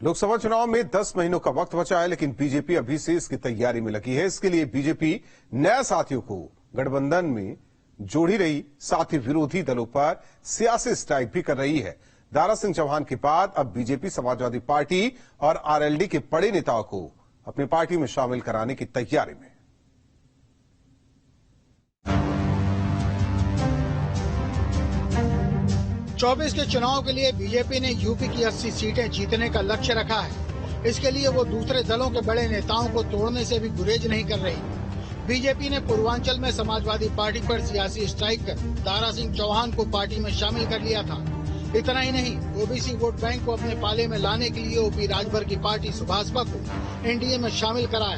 लोकसभा चुनाव में 10 महीनों का वक्त बचा है, लेकिन बीजेपी अभी से इसकी तैयारी में लगी है। इसके लिए बीजेपी नए साथियों को गठबंधन में जोड़ ही रही, साथ ही विरोधी दलों पर सियासी स्ट्राइक भी कर रही है। दारा सिंह चौहान के बाद अब बीजेपी समाजवादी पार्टी और आरएलडी के बड़े नेताओं को अपनी पार्टी में शामिल कराने की तैयारी में। चौबीस के चुनाव के लिए बीजेपी ने यूपी की 80 सीटें जीतने का लक्ष्य रखा है। इसके लिए वो दूसरे दलों के बड़े नेताओं को तोड़ने से भी गुरेज नहीं कर रही। बीजेपी ने पूर्वांचल में समाजवादी पार्टी पर सियासी स्ट्राइक कर दारा सिंह चौहान को पार्टी में शामिल कर लिया था। इतना ही नहीं, ओबीसी वोट बैंक को अपने पाले में लाने के लिए ओपी राजभर की पार्टी सुभाषपा को एनडीए में शामिल कराया।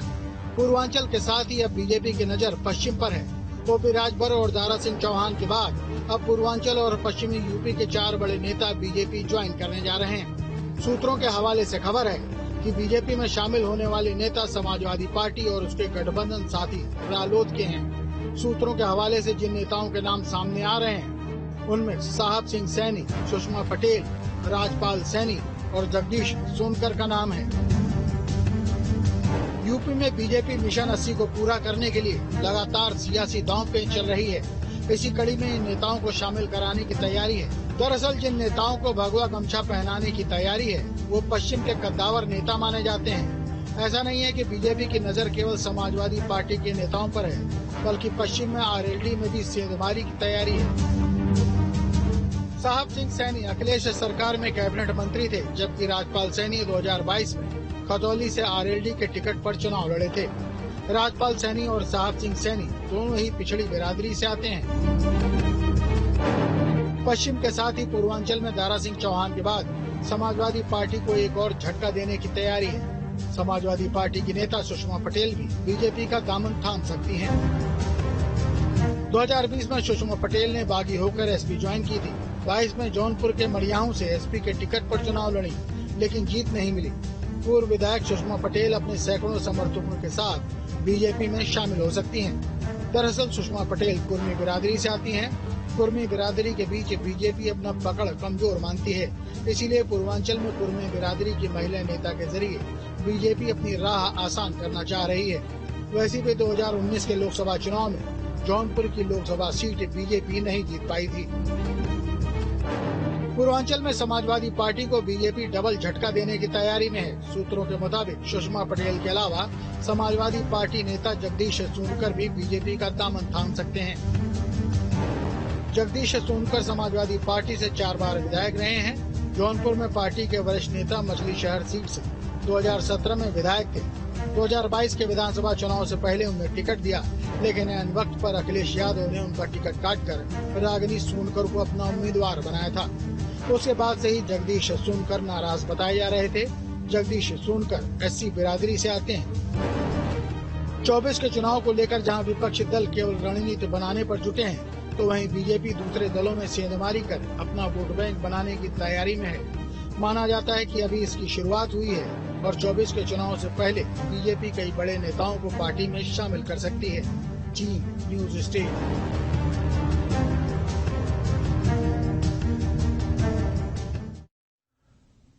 पूर्वांचल के साथ ही अब बीजेपी की नजर पश्चिम पर है। ओपी राजभर और दारा सिंह चौहान के बाद अब पूर्वांचल और पश्चिमी यूपी के 4 बड़े नेता बीजेपी ज्वाइन करने जा रहे हैं। सूत्रों के हवाले से खबर है कि बीजेपी में शामिल होने वाले नेता समाजवादी पार्टी और उसके गठबंधन साथी रालोद के हैं। सूत्रों के हवाले से जिन नेताओं के नाम सामने आ रहे हैं, उनमें साहब सिंह सैनी, सुषमा पटेल, राजपाल सैनी और जगदीश सोनकर का नाम है। यूपी में बीजेपी मिशन 80 को पूरा करने के लिए लगातार सियासी दांवपेच चल रही है। इसी कड़ी में इन नेताओं को शामिल कराने की तैयारी है। दरअसल जिन नेताओं को भगवा गमछा पहनाने की तैयारी है, वो पश्चिम के कद्दावर नेता माने जाते हैं। ऐसा नहीं है कि बीजेपी की नजर केवल समाजवादी पार्टी के नेताओं पर है, बल्कि पश्चिम में आरएलडी में भी सेंधमारी की तैयारी है। साहब सिंह सैनी अखिलेश सरकार में कैबिनेट मंत्री थे, जबकि राजपाल सैनी 2022 में खतौली से आरएलडी के टिकट पर चुनाव लड़े थे। राजपाल सैनी और साहब सिंह सैनी दोनों ही पिछड़ी बिरादरी से आते हैं। पश्चिम के साथ ही पूर्वांचल में दारा सिंह चौहान के बाद समाजवादी पार्टी को एक और झटका देने की तैयारी है। समाजवादी पार्टी की नेता सुषमा पटेल भी बीजेपी का दामन थाम सकती हैं। 2020 में सुषमा पटेल ने बागी होकर एसपी ज्वाइन की थी। 22 में जौनपुर के मड़ियाहू से एसपी के टिकट पर चुनाव लड़ी, लेकिन जीत नहीं मिली। पूर्व विधायक सुषमा पटेल अपने सैकड़ों समर्थकों के साथ बीजेपी में शामिल हो सकती हैं। दरअसल सुषमा पटेल कुर्मी बिरादरी से आती हैं। कुर्मी बिरादरी के बीच बीजेपी अपना पकड़ कमजोर मानती है, इसीलिए पूर्वांचल में कुर्मी बिरादरी की महिला नेता के जरिए बीजेपी अपनी राह आसान करना चाह रही है। वैसे भी 2019 के लोकसभा चुनाव में जौनपुर की लोकसभा सीट बीजेपी नहीं जीत पाई थी। पूर्वांचल में समाजवादी पार्टी को बीजेपी डबल झटका देने की तैयारी में है। सूत्रों के मुताबिक सुषमा पटेल के अलावा समाजवादी पार्टी नेता जगदीश सोनकर भी बीजेपी का दामन थाम सकते हैं। जगदीश सोनकर समाजवादी पार्टी से 4 बार विधायक रहे हैं। जौनपुर में पार्टी के वरिष्ठ नेता मछली शहर सीट से 2017 में विधायक थे। 2022 के विधानसभा चुनाव से पहले उन्हें टिकट दिया, लेकिन ऐन वक्त पर अखिलेश यादव ने उनका टिकट काटकर रागिनी सोनकर को अपना उम्मीदवार बनाया था। उसके बाद से ही जगदीश सोनकर नाराज बताए जा रहे थे। जगदीश सोनकर एससी बिरादरी से आते हैं। 24 के चुनाव को लेकर जहां विपक्षी दल केवल रणनीति बनाने पर जुटे हैं, तो वहीं बीजेपी दूसरे दलों में सेंधमारी कर अपना वोट बैंक बनाने की तैयारी में है। माना जाता है कि अभी इसकी शुरुआत हुई है और 24 के चुनाव से पहले बीजेपी कई बड़े नेताओं को पार्टी में शामिल कर सकती है। जी न्यूज स्टेट।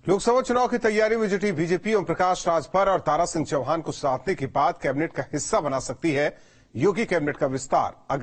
लोकसभा चुनाव की तैयारी में जुटी बीजेपी ओम प्रकाश राजभर और दारा सिंह चौहान को साधने के बाद कैबिनेट का हिस्सा बना सकती है। योगी कैबिनेट का विस्तार